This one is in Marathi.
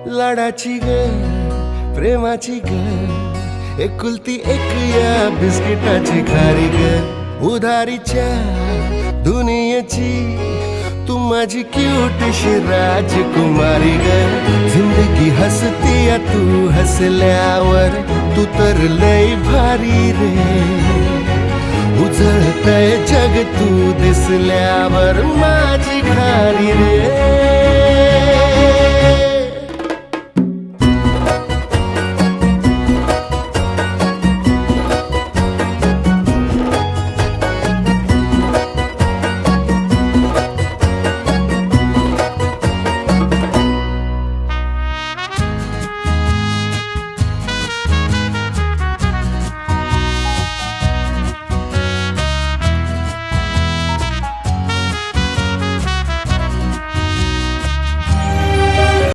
लाडाची ग प्रेमाची ग एकुलती एक या बिस्किटाची खारी ग उधारीच्या दुनियेची तू माझी क्यूटशी राजकुमारी ग जिंदगी हसती या तू हसल्यावर तू तर लय भारी रे उजळतय जग तू दिसल्यावर माझी खारी रे